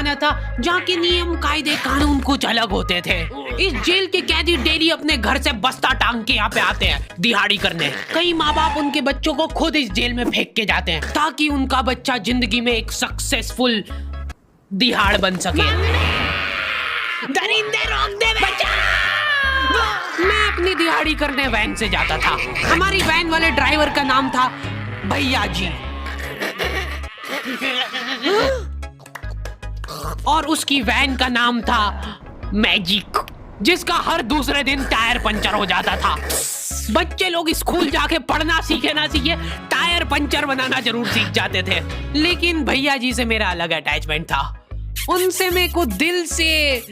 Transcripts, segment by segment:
जमाना था जहाँ के नियम कायदे कानून कुछ अलग होते थे। इस जेल के कैदी डेली अपने घर से बस्ता टांग के यहाँ पे आते हैं दिहाड़ी करने। कई माँ बाप उनके बच्चों को खुद इस जेल में फेंक के जाते हैं ताकि उनका बच्चा जिंदगी में एक सक्सेसफुल दिहाड़ बन सके। दरिंदे रोक दे बच्चा। मैं अपनी दिहाड़ी करने वैन से जाता था। हमारी वैन वाले ड्राइवर का नाम था भैया जी और उसकी वैन का नाम था मैजिक, जिसका हर दूसरे दिन टायर पंचर हो जाता था। बच्चे लोग स्कूल जाके पढ़ना सीखे ना सीखे टायर पंचर बनाना जरूर सीख जाते थे। लेकिन भैया जी से मेरा अलग अटैचमेंट था। उनसे मेरे को दिल से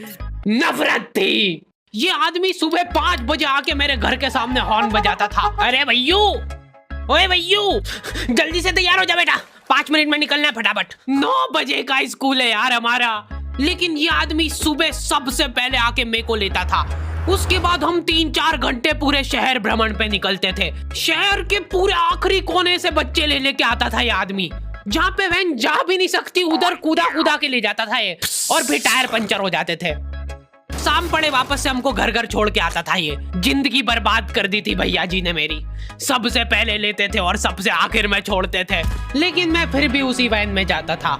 नफरत थी। ये आदमी सुबह 5 बजे आके मेरे घर के सामने हॉर्न बजाता था। अरे भैयू, ओए भैयू, जल्दी से तैयार हो जा बेटा, 5 मिनट में निकलना है फटाफट। 9 बजे का स्कूल है यार हमारा। लेकिन ये आदमी सुबह सबसे पहले आके मेरे को लेता था। उसके बाद हम 3-4 घंटे पूरे शहर भ्रमण पे निकलते थे। शहर के पूरे आखिरी कोने से बच्चे ले लेके आता था ये आदमी। जहाँ पे वैन जा भी नहीं सकती उधर कूदा कूदा के ले जाता था ये, और फिर टायर पंचर हो जाते थे। शाम पड़े वापस से हमको घर घर छोड़ के आता था ये। जिंदगी बर्बाद कर दी थी भैया जी ने मेरी। सबसे पहले लेते थे और सबसे आखिर में छोड़ते थे। लेकिन मैं फिर भी उसी वैन में जाता था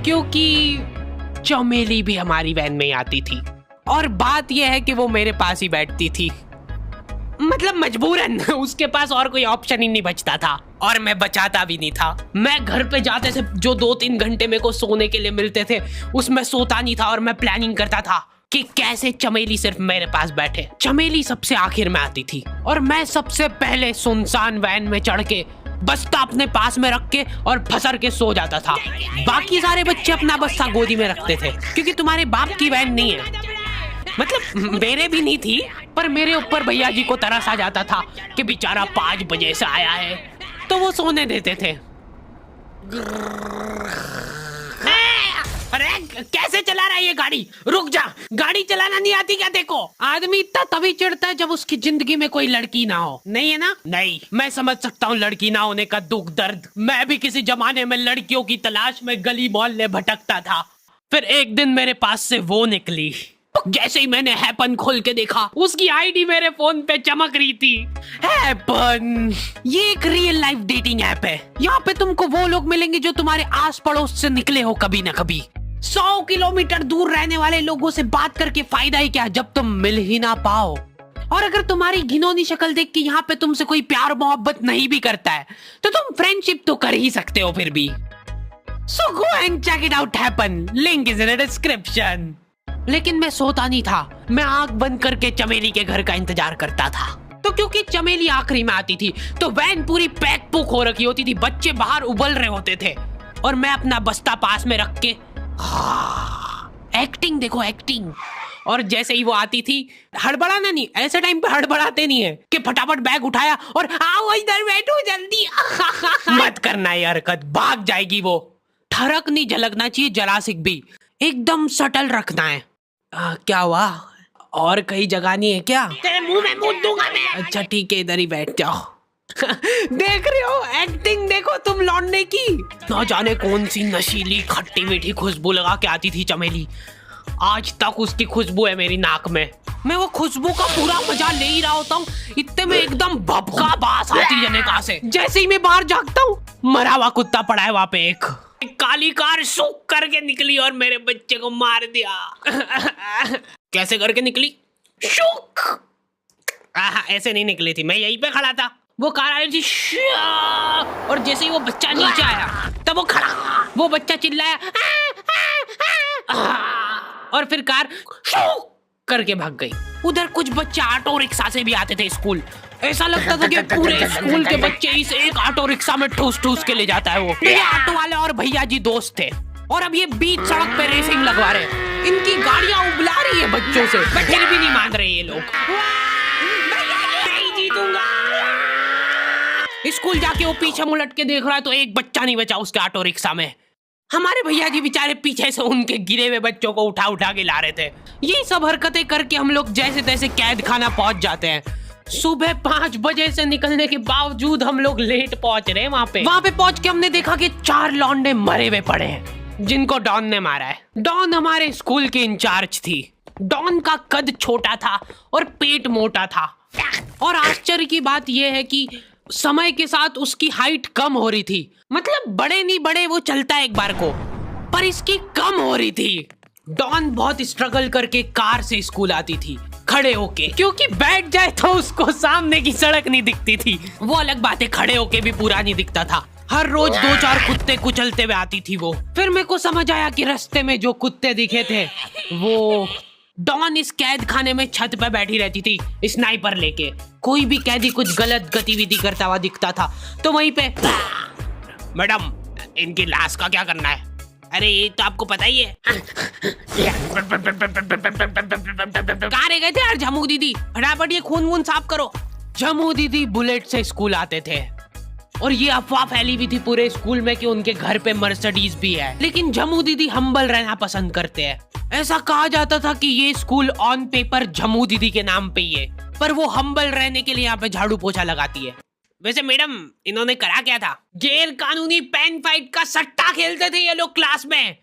क्योंकि चमेली भी हमारी वैन में ही आती थी। और बात यह है कि वो मेरे पास ही बैठती थी, मतलब मजबूरन। उसके पास और कोई ऑप्शन ही नहीं बचता था और मैं बचाता भी नहीं था। मैं घर पे जाते से जो 2-3 घंटे मेरे को सोने के लिए मिलते थे उसमें सोता नहीं था और मैं प्लानिंग करता था कि कैसे चमेली सिर्फ मेरे पास बैठे। चमेली सबसे आखिर में आती थी और मैं सबसे पहले सुनसान वैन में चढ़ के बस्ता अपने पास में रख के और फसर के सो जाता था। बाकी सारे बच्चे अपना बस्ता गोदी में रखते थे क्योंकि तुम्हारे बाप की वैन नहीं है, मतलब मेरे भी नहीं थी। पर मेरे ऊपर भैया जी को तरस आ जाता था कि बेचारा 5 बजे से आया है, तो वो सोने देते थे। अरे कैसे चला रहा है ये गाड़ी? रुक जा, गाड़ी चलाना नहीं आती क्या? देखो, आदमी इतना तभी चिढ़ता है जब उसकी जिंदगी में कोई लड़की ना हो। नहीं है ना? नहीं, मैं समझ सकता हूँ लड़की ना होने का दुख दर्द। मैं भी किसी जमाने में लड़कियों की तलाश में गली मोहल्ले भटकता था। फिर एक दिन मेरे पास से वो निकली। जैसे ही मैंने हैपन खोल के देखा उसकी आईडी मेरे फोन पे चमक रही थी। हैपन ये एक रियल लाइफ डेटिंग ऐप है। यहाँ पे तुमको वो लोग मिलेंगे जो तुम्हारे आस पड़ोस से निकले हो कभी ना कभी। 100 किलोमीटर दूर रहने वाले लोगों से बात करके फायदा ही क्या जब तुम मिल ही ना पाओ। और अगर तुम्हारी घिनौनी शक्ल देख के यहाँ पे तुमसे कोई प्यार मोहब्बत नहीं भी करता है तो तुम फ्रेंडशिप तो कर ही सकते हो फिर भी। So go and check it out happen. Link is in the description. लेकिन मैं सोता नहीं था। मैं आंख बंद करके चमेली के घर का इंतजार करता था। तो क्योंकि चमेली आखिरी में आती थी तो वैन पूरी पैक पुक हो रखी होती थी। बच्चे बाहर उबल रहे होते थे और मैं अपना बस्ता पास में रख के एक्टिंग देखो एक्टिंग। और जैसे ही वो आती थी, हड़बड़ाना नहीं, ऐसे टाइम पे हड़बड़ाते नहीं है कि फटाफट बैग उठाया और आओ इधर बैठो जल्दी। मत करना ये हरकत, भाग जाएगी वो। ठरक नहीं झलकना चाहिए, जरा सिक भी, एकदम सटल रखना है। क्या हुआ? और कहीं जगह नहीं है क्या? तेरे मुंह में मूत दूंगा मैं। अच्छा ठीक है, इधर ही बैठ जाओ। देख रहे हो एक्टिंग देखो तुम लौंडे की। ना जाने कौन सी नशीली खट्टी मीठी खुशबू लगा के आती थी चमेली। आज तक उसकी खुशबू है मेरी नाक में। मैं वो खुशबू का पूरा मजा ले ही रहा होता हूँ, इतने में एकदम भभका बास आती है निकाह से। जैसे ही मैं बाहर झांकता हूँ, मरा हुआ कुत्ता पड़ा है वहाँ पे। एक काली कार सूख करके निकली और मेरे बच्चे को मार दिया। कैसे करके निकली? शूक। ऐसे नहीं निकली थी, मैं यहीं पे खड़ा था, वो कार आई थी और जैसे ही वो बच्चा नीचे आया तब वो खड़ा, वो बच्चा चिल्लाया और फिर कार करके भाग गई। उधर कुछ बच्चे ऑटो रिक्शा से भी आते थे स्कूल। ऐसा लगता था कि पूरे स्कूल के बच्चे इस एक ऑटो रिक्शा में ठूस ठूस के ले जाता है वो। ये ऑटो वाले और भैया जी दोस्त थे और अब ये बीच सड़क पे रेसिंग लगवा रहे। इनकी गाड़ियां उबला रही है बच्चों से, फिर भी नहीं मान रहे ये लोग। स्कूल जाके वो पीछे मुलट के देख रहा है तो एक बच्चा नहीं बचा उसके ऑटो रिक्शा में। हमारे भैया जी बेचारे पीछे से उनके गिरे हुए बच्चों को उठा उठा के ला रहे थे। ये सब हरकतें करके हम लोग जैसे तैसे कैद खाना पहुंच जाते हैं। सुबह 5 बजे से निकलने के बावजूद हम लोग लेट पहुंच रहे हैं। वहाँ पे पहुंच के हमने देखा कि 4 लौंडे मरे हुए पड़े हैं। जिनको डॉन ने मारा है। डॉन हमारे स्कूल की इंचार्ज थी। डॉन का कद छोटा था और पेट मोटा था, और आश्चर्य की बात यह है कि समय के साथ उसकी हाइट कम हो रही थी। मतलब बड़े नहीं बड़े वो चलता है एक बार को, पर इसकी कम हो रही थी। डॉन बहुत स्ट्रगल करके कार से स्कूल आती थी खड़े होके, क्योंकि बैठ जाए तो उसको सामने की सड़क नहीं दिखती थी। वो अलग बात है, खड़े होके भी पूरा नहीं दिखता था। हर रोज 2-4 कुत्ते कुचलते हुए आती थी वो। फिर मेरे को समझ आया कि रास्ते में जो कुत्ते दिखे थे वो डॉन इस कैद खाने में छत पे बैठी रहती थी स्नाइपर लेके। कोई भी कैदी कुछ गलत गतिविधि करता हुआ दिखता था तो वहीं पे, मैडम इनकी लाश का क्या करना है? अरे ये तो आपको पता ही है। कहाँ रह गए थे यार झमू दीदी? फटाफट ये खून वून साफ करो। झमू दीदी बुलेट से स्कूल आते थे और ये अफवाह फैली हुई थी पूरे स्कूल में कि उनके घर पे मर्सिडीज भी है। लेकिन झमू दीदी हम्बल रहना पसंद करते हैं। ऐसा कहा जाता था कि ये स्कूल ऑन पेपर झमू दीदी के नाम पे ही है, पर वो हम्बल रहने के लिए यहाँ पे झाड़ू पोछा लगाती है। वैसे मैडम इन्होंने करा क्या था? गैर कानूनी पेन फाइट का सट्टा खेलते थे ये लोग क्लास में।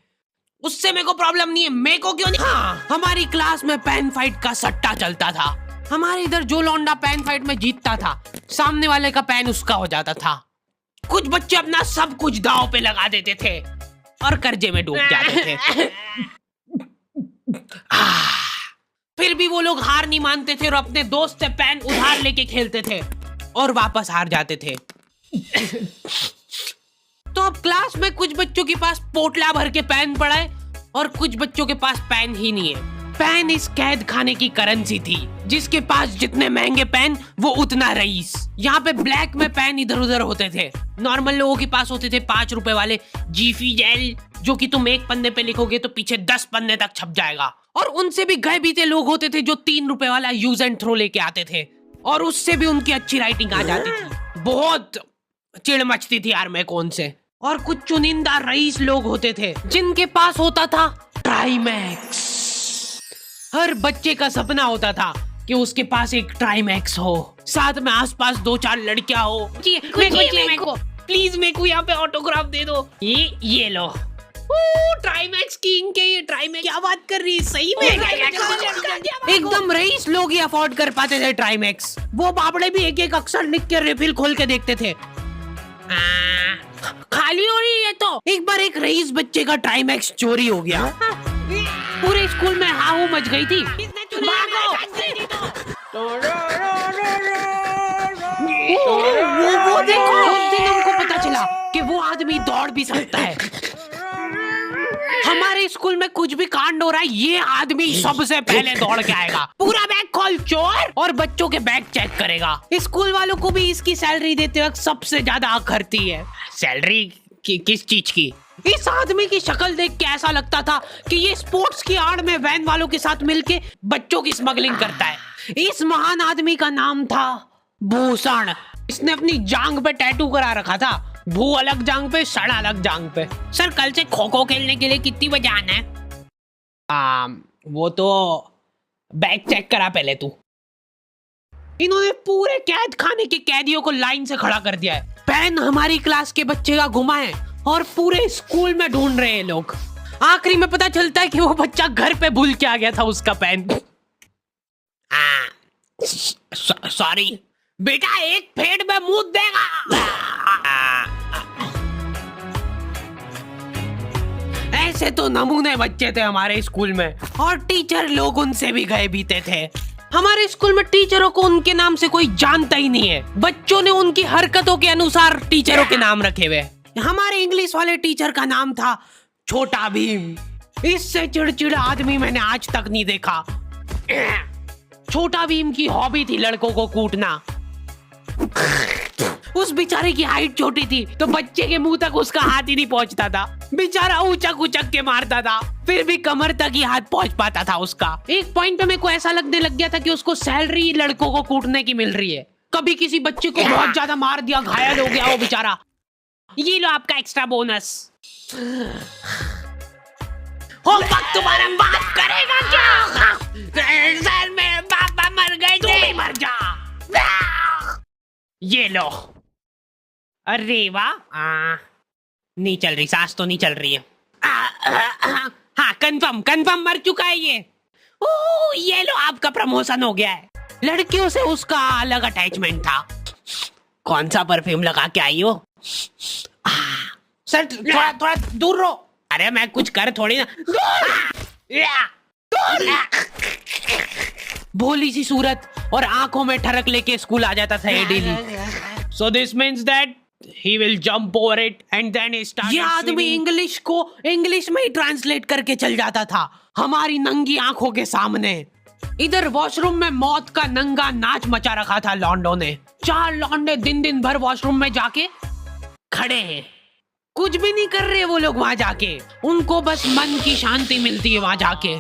उससे मेरे को प्रॉब्लम नहीं है, मेरे को क्यों नहीं? हाँ, हमारी क्लास में पेन फाइट का सट्टा चलता था। हमारे इधर जो लौंडा पेन फाइट में जीतता था, सामने वाले का पेन उसका हो जाता था। कुछ बच्चे अपना सब कुछ दांव पे लगा देते थे और कर्जे में डूब जाते थे। फिर भी वो लोग हार नहीं मानते थे और अपने दोस्त से पेन उधार लेके खेलते थे और वापस हार जाते थे। तो अब क्लास में कुछ बच्चों के पास पोटला भर के पेन पड़ा है और कुछ बच्चों के पास पेन ही नहीं है। पेन इस कैद खाने की करेंसी थी। जिसके पास जितने महंगे पेन वो उतना रईस। यहाँ पे ब्लैक में पेन इधर उधर होते थे। नॉर्मल लोगों के पास होते थे 5 रुपए वाले जीफी जेल, जो कि तुम एक पन्ने पे लिखोगे तो पीछे 10 पन्ने तक छप जाएगा। और उनसे भी गए बीते लोग होते थे जो 3 रुपए वाला यूज एंड थ्रो लेके आते थे और उससे भी उनकी अच्छी राइटिंग आ जाती थी। बहुत चिढ़ मचती थी यार मैं कौन से। और कुछ चुनिंदा रईस लोग होते थे जिनके पास होता था ट्राइमैक्स। हर बच्चे का सपना होता था कि उसके पास एक ट्राइमैक्स हो, साथ में आसपास 2-4 लड़कियां हो। मेरे को प्लीज मेरे को यहाँ पे ऑटोग्राफ दे दो। ये लो ट्राइमैक्स किंग के। ये ट्राइमैक्स क्या बात कर रही है? सही में एकदम रईस लोग ही अफोर्ड कर पाते थे ट्राइमैक्स। वो बाबड़े भी एक एक अक्षर लिख के रिफिल खोल के देखते थे। खाली हो रही है तो एक बार एक रईस बच्चे का ट्राइमैक्स चोरी हो गया। पूरे स्कूल में हाहू मच गई थी। वो देखो, उस दिन हमको पता चला कि वो आदमी दौड़ भी सकता है। हमारे स्कूल में कुछ भी कांड हो रहा है, ये आदमी सबसे पहले दौड़ के आएगा। पूरा बैग खोल चोर, और बच्चों के बैग चेक करेगा। स्कूल वालों को भी इसकी सैलरी देते वक्त सबसे ज्यादा आंख हरती है। सैलरी किस चीज की? इस आदमी की शक्ल देख के ऐसा लगता था कि ये स्पोर्ट्स की आड़ में वैन वालों के साथ मिलके बच्चों की स्मगलिंग करता है। इस महान आदमी का नाम था भूषण। इसने अपनी जांग पे टैटू करा रखा था, भू अलग जांग पे, सड़ अलग जांग पे। सर कल से खो खो खेलने के लिए कितनी बजे आना है? वो तो बैग चेक करा पहले तू। इन्होंने पूरे कैद खाने के कैदियों को लाइन से खड़ा कर दिया है। पेन हमारी क्लास के बच्चे का गुमा है और पूरे स्कूल में ढूंढ रहे हैं लोग। आखिरी में पता चलता है कि वो बच्चा घर पे भूल के आ गया था उसका पेन। सॉरी बेटा, एक फेड में मुंह देगा। ऐसे तो नमूने बच्चे थे हमारे स्कूल में, और टीचर लोग उनसे भी गए बीते थे। हमारे स्कूल में टीचरों को उनके नाम से कोई जानता ही नहीं है। बच्चों ने उनकी हरकतों के अनुसार टीचरों के नाम रखे हुए। हमारे इंग्लिश वाले टीचर का नाम था छोटा भीम। इससे चिड़चिड़ा आदमी मैंने आज तक नहीं देखा। छोटा भीम की हॉबी थी लड़कों को कूटना। उस बेचारे की हाइट छोटी थी तो बच्चे के मुंह तक उसका हाथ ही नहीं पहुंचता था। बेचारा ऊंचक उचक के मारता था, फिर भी कमर तक ही हाथ पहुंच पाता था उसका। एक पॉइंट पे मेरे को ऐसा लगने लग गया था कि उसको सैलरी लड़कों को कूटने की मिल रही है। कभी किसी बच्चे को बहुत ज्यादा मार दिया, घायल हो गया वो बेचारा, ये लो आपका एक्स्ट्रा बोनस। होमवर्क तुम्हारा बाप करेगा क्या? सर मेरे पापा मर गए, तू भी मर जा। ये लो। अरे वाह, नहीं चल रही, सांस तो नहीं चल रही है। हाँ कंफर्म कंफर्म मर चुका है ये। ओह ये लो आपका प्रमोशन हो गया है। लड़कियों से उसका अलग अटैचमेंट था। कौन सा परफ्यूम लगा के आई हो? सर थोड़ा थोड़ा दूर रहो। अरे मैं कुछ कर थोड़ी ना। भोली सी सूरत और आंखों में ठरक लेके स्कूल आ जाता था ये daily. So this means that he will jump over it and then he started ये आदमी इंग्लिश को इंग्लिश में ही ट्रांसलेट करके चल जाता था हमारी नंगी आंखों के सामने। इधर वॉशरूम में मौत का नंगा नाच मचा रखा था लॉन्डो ने। 4 लॉन्डे दिन दिन भर वॉशरूम में जाके खड़े हैं, कुछ भी नहीं कर रहे वो लोग वहां जाके। उनको बस मन की शांति मिलती है वहां जाके।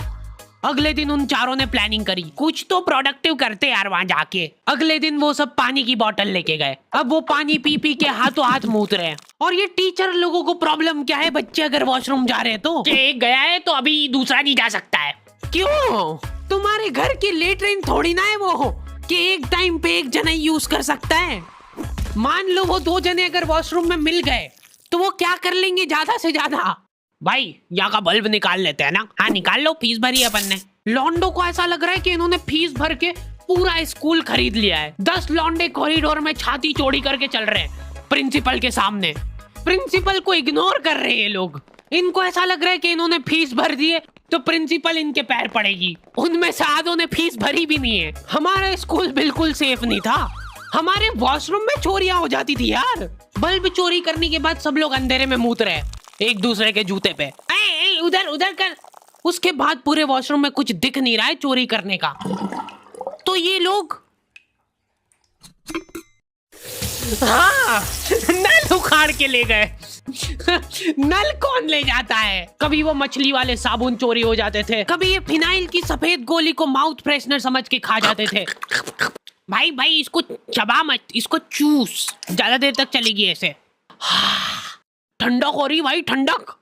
अगले दिन उन चारों ने प्लानिंग करी, कुछ तो प्रोडक्टिव करते यार वहां जाके। अगले दिन वो सब पानी की बोतल लेके गए। अब वो पानी पी पी के हाथों हाथ मूत रहे हैं। और ये टीचर लोगों को प्रॉब्लम क्या है, बच्चे अगर वॉशरूम जा रहे हैं तो एक गया है तो अभी दूसरा नहीं जा सकता है। क्यों? तुम्हारे घर की लेटरिन थोड़ी ना है वो कि एक टाइम पे एक जना यूज कर सकता है। मान लो वो 2 जने अगर वॉशरूम में मिल गए तो वो क्या कर लेंगे ज्यादा से ज्यादा? भाई यहाँ का बल्ब निकाल लेते हैं ना। हाँ निकाल लो, फीस भरी अपन ने। लॉन्डो को ऐसा लग रहा है कि इन्होंने फीस भर के पूरा स्कूल खरीद लिया है। 10 लॉन्डे कॉरिडोर में छाती चौड़ी करके चल रहे हैं प्रिंसिपल के सामने। प्रिंसिपल को इग्नोर कर रहे हैं ये लोग। इनको ऐसा लग रहा है कि इन्होंने फीस भर दी है तो प्रिंसिपल इनके पैर पड़ेगी। उनमें से आधों ने फीस भरी भी नहीं है। हमारा स्कूल बिल्कुल सेफ नहीं था। हमारे वॉशरूम में चोरियां हो जाती थी यार। बल्ब चोरी करने के बाद सब लोग अंधेरे में मूत रहे एक दूसरे के जूते पे। उधर उधर कर। उसके बाद पूरे वॉशरूम में कुछ दिख नहीं रहा है चोरी करने का। तो ये लोग हाँ नल उखाड़ के ले गए। नल कौन ले जाता है? कभी वो मछली वाले साबुन चोरी हो जाते थे, कभी ये फिनाइल की सफेद गोली को माउथ फ्रेशनर समझ के खा जाते थे। भाई भाई इसको चबा मत, इसको चूस, ज्यादा देर तक चलेगी ऐसे। ठंडक हो रही भाई, ठंडक।